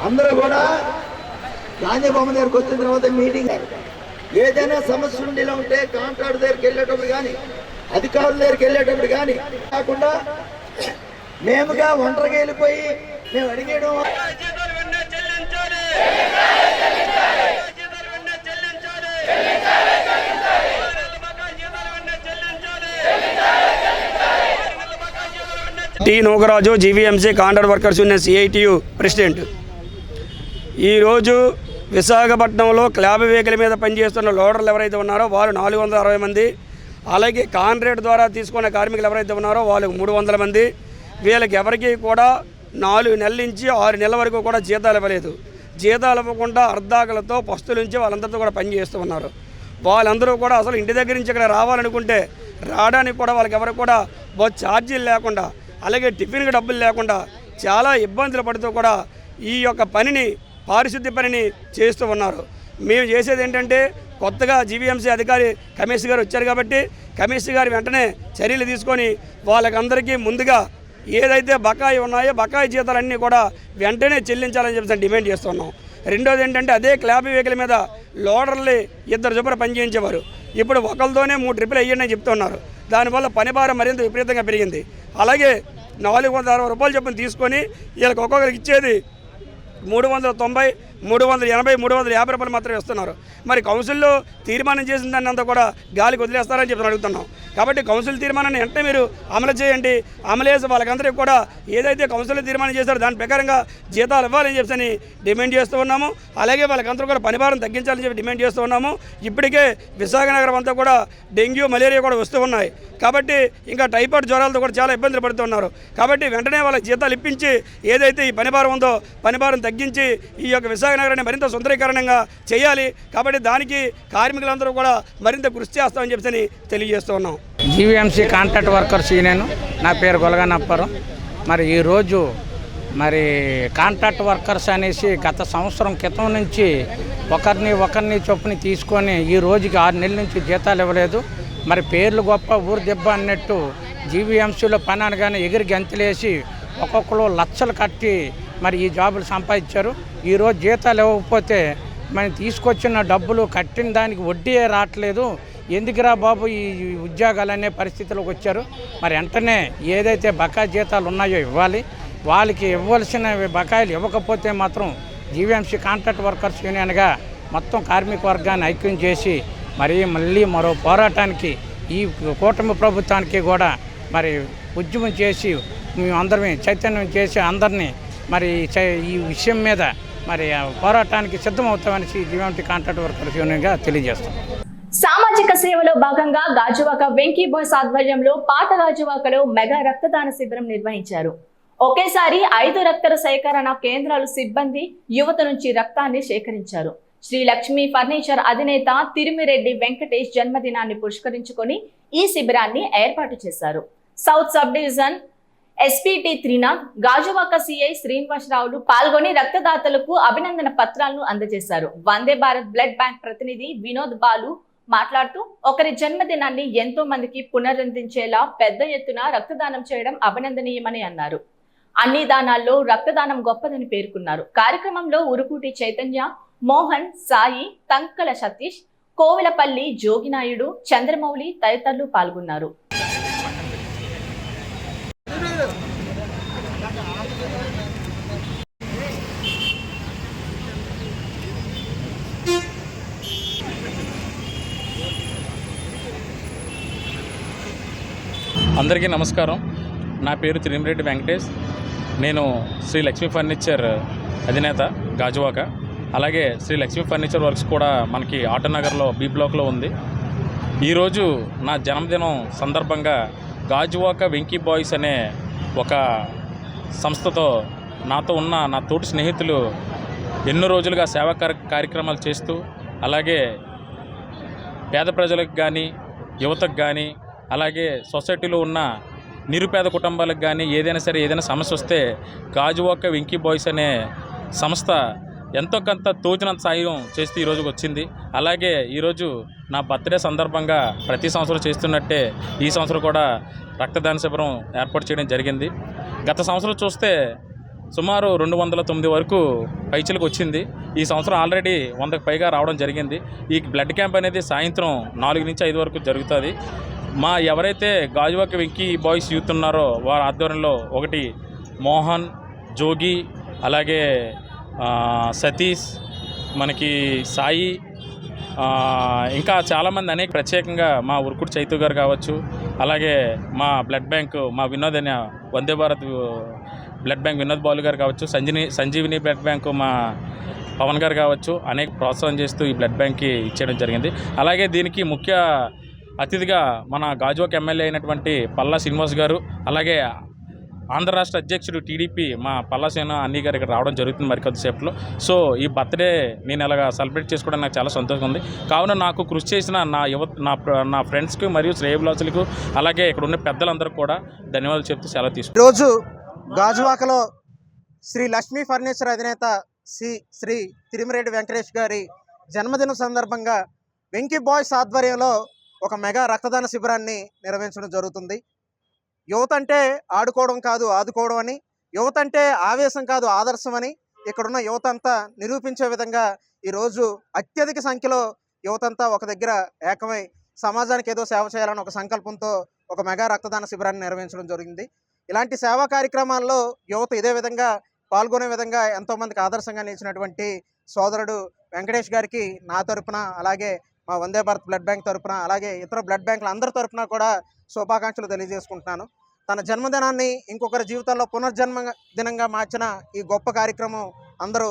అందరూ కూడా గాంధీ బొమ్మ దగ్గరికి వచ్చిన తర్వాత మీటింగ్, ఏదైనా సమస్య ఉండి ఇలా ఉంటే కాంట్రాక్టర్ దగ్గరికి వెళ్ళేటప్పుడు కానీ అధికారుల దగ్గరికి వెళ్ళేటప్పుడు కానీ కాకుండా మేముగా ఒంటరిగా వెళ్ళిపోయి మేము అడిగేయడం T Nookaraju, GVMC contract workers union CITU president. ఈరోజు విశాఖపట్నంలో క్లాబ్ వెహికల్ మీద పనిచేస్తున్న లోడర్లు ఎవరైతే ఉన్నారో వాళ్ళు 460 మంది, అలాగే కాంట్రాక్ట్ ద్వారా తీసుకున్న కార్మికులు ఎవరైతే ఉన్నారో వాళ్ళకి 300 మంది. వీళ్ళకి ఎవరికి కూడా 4 నెలల నుంచి 6 నెలల వరకు కూడా జీతాలు ఇవ్వలేదు. జీతాలు ఇవ్వకుండా అర్ధాకలతో పస్తుల నుంచి వాళ్ళందరితో కూడా పనిచేస్తూ ఉన్నారు. వాళ్ళందరూ కూడా అసలు ఇంటి దగ్గర నుంచి ఇక్కడ రావాలనుకుంటే రావడానికి కూడా వాళ్ళకి ఎవరికి కూడా బస్ ఛార్జీలు లేకుండా, అలాగే టిఫిన్కి డబ్బులు లేకుండా చాలా ఇబ్బందులు పడుతూ కూడా ఈ యొక్క పనిని, పారిశుద్ధ్య పనిని చేస్తూ ఉన్నారు. మేము చేసేది ఏంటంటే కొత్తగా జీవీఎంసీ అధికారి కమిషనర్ గారు వచ్చారు కాబట్టి కమిషనర్ గారు వెంటనే చర్యలు తీసుకొని వాళ్ళకందరికీ ముందుగా ఏదైతే బకాయి ఉన్నాయో బకాయి జీతాలన్నీ కూడా వెంటనే చెల్లించాలని చెప్పి డిమాండ్ చేస్తున్నాం. రెండోది ఏంటంటే అదే క్లాబ్ వెహికల్ మీద లోడర్లు 2 చొప్పున పనిచేయించేవారు. ఇప్పుడు ఒకరితోనే 3 ట్రిప్పులు వేయండి అని చెప్తున్నారు. దానివల్ల పని భారం మరింత విపరీతంగా పెరిగింది. అలాగే 460 రూపాయలు చొప్పున తీసుకొని వీళ్ళకి ఒక్కొక్కరికి ఇచ్చేది 390, 380, 350 రూపాయలు మాత్రమే ఇస్తున్నారు. మరి కౌన్సిల్లో తీర్మానం చేసిన దాన్ని అంతా కూడా గాలికి వదిలేస్తారని చెప్పి అడుగుతున్నాం. కాబట్టి కౌన్సిల్ తీర్మానాన్ని వెంటనే మీరు అమలు చేయండి. అమలు చేసి వాళ్ళకందరికీ కూడా ఏదైతే కౌన్సిల్లో తీర్మానం చేశారో దాని ప్రకారంగా జీతాలు ఇవ్వాలని చెప్పి డిమాండ్ చేస్తూ ఉన్నాము. అలాగే వాళ్ళకందరూ కూడా పనిభారం తగ్గించాలని చెప్పి డిమాండ్ చేస్తూ ఉన్నాము. ఇప్పటికే విశాఖ నగరం అంతా కూడా డెంగ్యూ, మలేరియా కూడా వస్తూ ఉన్నాయి. కాబట్టి ఇంకా టైఫాయిడ్ జ్వరాలతో కూడా చాలా ఇబ్బందులు పడుతున్నారు. కాబట్టి వెంటనే వాళ్ళకి జీతాలు ఇప్పించి ఏదైతే ఈ పనిభారం ఉందో పనిభారం తగ్గించి ఈ యొక్క విశాఖ నగరాన్ని మరింత సుందరీకరణంగా చేయాలి. కాబట్టి దానికి కార్మికులందరూ కూడా మరింత కృషి చేస్తామని చెప్పి తెలియజేస్తూ ఉన్నాం. జీవీఎంసీ కాంట్రాక్ట్ వర్కర్స్ యూనియన్, నా పేరు గొలగనప్పరం. మరి ఈరోజు మరి కాంట్రాక్ట్ వర్కర్స్ అనేసి గత సంవత్సరం క్రితం నుంచి ఒకరిని చొప్పున తీసుకొని ఈ రోజుకి 6 నెలల నుంచి జీతాలు ఇవ్వలేదు. మరి పేర్లు గొప్ప ఊరు దెబ్బ అన్నట్టు జీవీఎంసీలో పని అనగానే ఎగిరి గంతులేసి ఒక్కొక్కరు లక్షలు కట్టి మరి ఈ జాబులు సంపాదించారు. ఈరోజు జీతాలు ఇవ్వకపోతే మనం తీసుకొచ్చిన డబ్బులు కట్టిన దానికి వడ్డీయే రావట్లేదు, ఎందుకురా బాబు ఈ ఉద్యోగాలు అనే పరిస్థితిలోకి వచ్చారు. మరి వెంటనే ఏదైతే బకాయి జీతాలు ఉన్నాయో ఇవ్వాలి. వాళ్ళకి ఇవ్వాల్సిన బకాయిలు ఇవ్వకపోతే మాత్రం జీవీఎంసీ కాంట్రాక్ట్ వర్కర్స్ యూనియన్గా మొత్తం కార్మిక వర్గాన్ని ఐక్యం చేసి మళ్ళీ మరో పోరాటానికి ఈ కూటమి ప్రభుత్వానికి కూడా మరి ఉద్యమం చేసి మేమందరం చైతన్యం చేసి అందరినీ మరి ఈ విషయం మీద మరి పోరాటానికి సిద్ధమవుతామని జీవీఎంసీ కాంట్రాక్ట్ వర్కర్స్ యూనియన్గా తెలియజేస్తాం. సామాజిక సేవలో భాగంగా గాజువాక వెంకీ బాయ్స్ ఆధ్వర్యంలో పాత గాజువాకలో మెగా రక్తదాన శిబిరం నిర్వహించారు. ఒకేసారి 5 రక్త సేకరణ కేంద్రాలు సిబ్బంది యువత నుంచి రక్తాన్ని సేకరించారు. శ్రీ లక్ష్మీ ఫర్నిచర్ అధినేత తిరుమిరెడ్డి వెంకటేష్ జన్మదినాన్ని పురస్కరించుకొని ఈ శిబిరాన్ని ఏర్పాటు చేశారు. South sub division SPT Trinath, Gajuwaka CI శ్రీనివాసరావులు పాల్గొని రక్తదాతలకు అభినందన పత్రాలను అందజేశారు. వందే భారత్ బ్లడ్ బ్యాంక్ ప్రతినిధి వినోద్ బాలు మాట్లాడుతూ ఒకరి జన్మదినాన్ని ఎంతో మందికి పునరుద్ధరించేలా పెద్ద ఎత్తున రక్తదానం చేయడం అభినందనీయమని అన్నారు. అన్ని దానాల్లో రక్తదానం గొప్పదని పేర్కొన్నారు. కార్యక్రమంలో ఉరుకుటి చైతన్య, మోహన్, సాయి, తంకల సతీష్, కోవిలపల్లి జోగినాయుడు, చంద్రమౌళి తదితరులు పాల్గొన్నారు. అందరికీ నమస్కారం. నా పేరు తిరుమిరెడ్డి వెంకటేష్. నేను శ్రీ లక్ష్మీ ఫర్నిచర్ అధినేత గాజువాక. అలాగే శ్రీ లక్ష్మీ ఫర్నిచర్ వర్క్స్ కూడా మనకి ఆటోనగర్లో బి బ్లాక్లో ఉంది. ఈరోజు నా జన్మదినం సందర్భంగా గాజువాక వెంకీ బాయ్స్ అనే ఒక సంస్థతో నాతో ఉన్న నా తోటి స్నేహితులు ఎన్నో రోజులుగా సేవా కార్యక్రమాలు చేస్తూ, అలాగే పేద ప్రజలకు కానీ యువతకు కానీ అలాగే సొసైటీలో ఉన్న నిరుపేద కుటుంబాలకు కానీ ఏదైనా సమస్య వస్తే గాజువాక వెంకీ బాయ్స్ అనే సంస్థ ఎంతో కొంత తోచినంత సాయం చేస్తూ ఈరోజుకి వచ్చింది. అలాగే ఈరోజు నా బర్త్డే సందర్భంగా ప్రతి సంవత్సరం చేస్తున్నట్టే ఈ సంవత్సరం కూడా రక్తదాన శిబిరం ఏర్పాటు చేయడం జరిగింది. గత సంవత్సరం చూస్తే సుమారు 209 వరకు పైచలకు వచ్చింది. ఈ సంవత్సరం ఆల్రెడీ 100కు పైగా రావడం జరిగింది. ఈ బ్లడ్ క్యాంప్ అనేది సాయంత్రం 4 నుంచి 5 వరకు జరుగుతుంది. మా ఎవరైతే గాజువాక వెంకీ బాయ్స్ యూత్ ఉన్నారో వారి ఆధ్వర్యంలో ఒకటి మోహన్, జోగి, అలాగే సతీష్, మనకి సాయి, ఇంకా చాలామంది అనేక ప్రత్యేకంగా మా ఉరుకుడు చైతు గారు కావచ్చు, అలాగే మా బ్లడ్ బ్యాంకు మా వినోద్ అనే వందే భారత్ బ్లడ్ బ్యాంక్ వినోద్ బాలు గారు కావచ్చు, సంజీవిని బ్లడ్ బ్యాంకు మా పవన్ గారు కావచ్చు, అనేక ప్రోత్సాహం చేస్తూ ఈ బ్లడ్ బ్యాంక్కి ఇచ్చేయడం జరిగింది. అలాగే దీనికి ముఖ్య అతిథిగా మన గాజువాక ఎమ్మెల్యే అయినటువంటి పల్లా శ్రీనివాస్ గారు, అలాగే ఆంధ్ర రాష్ట్ర అధ్యక్షుడు టీడీపీ మా పల్లాసేన అన్నీ గారు ఇక్కడ రావడం జరుగుతుంది మరికొద్దిసేపట్లో. సో ఈ బర్త్డే నేను ఇలాగా సెలబ్రేట్ చేసుకోవడం నాకు చాలా సంతోషంగా ఉంది. కావున నాకు కృషి చేసిన నా ఫ్రెండ్స్కి మరియు శ్రేయభిలాషులకు, అలాగే ఇక్కడ ఉన్న పెద్దలందరికీ కూడా ధన్యవాదాలు చెప్తూ సెలవు తీసుకుంటాను. ఈరోజు గాజువాకలో శ్రీ లక్ష్మీ ఫర్నిచర్ అధినేత శ్రీ తిరుమిరెడ్డి వెంకటేష్ గారి జన్మదిన సందర్భంగా వెంకీ బాయ్స్ ఆధ్వర్యంలో ఒక మెగా రక్తదాన శిబిరాన్ని నిర్వహించడం జరుగుతుంది. యువత అంటే ఆడుకోవడం కాదు ఆదుకోవడం అని, యువత అంటే ఆవేశం కాదు ఆదర్శం అని ఇక్కడున్న యువత అంతా నిరూపించే విధంగా ఈరోజు అత్యధిక సంఖ్యలో యువతంతా ఒక దగ్గర ఏకమై సమాజానికి ఏదో సేవ చేయాలని ఒక సంకల్పంతో ఒక మెగా రక్తదాన శిబిరాన్ని నిర్వహించడం జరిగింది. ఇలాంటి సేవా కార్యక్రమాల్లో యువత ఇదే విధంగా పాల్గొనే విధంగా ఎంతోమందికి ఆదర్శంగా నిలిచినటువంటి సోదరుడు వెంకటేష్ గారికి నా తరపున, అలాగే మా వందే భారత్ బ్లడ్ బ్యాంక్ తరపున, అలాగే ఇతర బ్లడ్ బ్యాంకుల అందరి తరపున కూడా శుభాకాంక్షలు తెలియజేసుకుంటున్నాను. తన జన్మదినాన్ని ఇంకొకరి జీవితాల్లో పునర్జన్మ దినంగా మార్చిన ఈ గొప్ప కార్యక్రమం అందరూ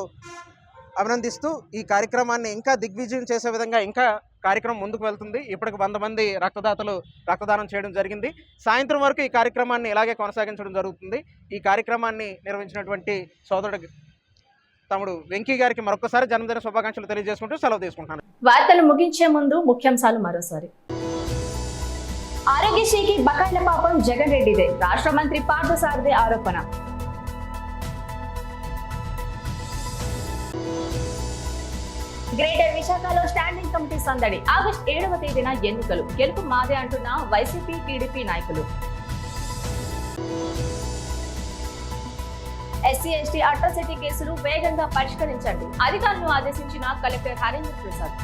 అభినందిస్తూ ఈ కార్యక్రమాన్ని ఇంకా దిగ్విజయం చేసే విధంగా ఇంకా కార్యక్రమం ముందుకు వెళ్తుంది. ఇప్పటికి 100 మంది రక్తదాతలు రక్తదానం చేయడం జరిగింది. సాయంత్రం వరకు ఈ కార్యక్రమాన్ని ఇలాగే కొనసాగించడం జరుగుతుంది. ఈ కార్యక్రమాన్ని నిర్వహించినటువంటి సోదరుడు తమ్ముడు వెంకీ గారికి మరొకసారి జన్మదిన శుభాకాంక్షలు తెలియజేసుకుంటూ సెలవు తీసుకుంటున్నాను. వార్తలు ముగించే ముందు ముఖ్యాంశాలు మరోసారి. ఆరోగ్యశ్రీకి బకాయిల పాపం జగన్ రెడ్డిదే, రాష్ట్ర మంత్రి పార్థసారథి ఆరోపణ. గ్రేటర్ విశాఖలో స్టాండింగ్ కమిటీ సందడి, ఆగస్టు 7వ తేదీన ఎన్నికలు, గెలుపు మాదే అంటున్న వైసీపీ టీడీపీ నాయకులు. ఎస్సీ ఎస్టీ అట్రాసిటీ కేసులు వేగంగా పరిష్కరించండి, అధికారులను ఆదేశించిన కలెక్టర్ హరీంద్ర ప్రసాద్.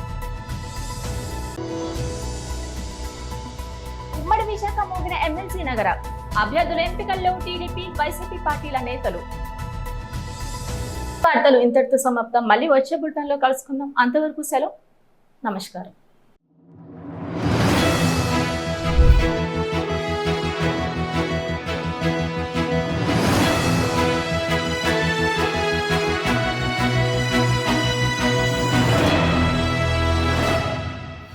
ఉమ్మడి విశాఖ మోగిన ఎమ్మెల్సీ నగర, అభ్యర్థుల ఎంపికల్లో టీడీపీ వైసీపీ పార్టీల నేతలు. వార్తలు ఇంతటితో సమాప్తం. మళ్ళీ వచ్చే బులెటిన్లో కలుసుకుందాం. అంతవరకు సెలవు. నమస్కారం.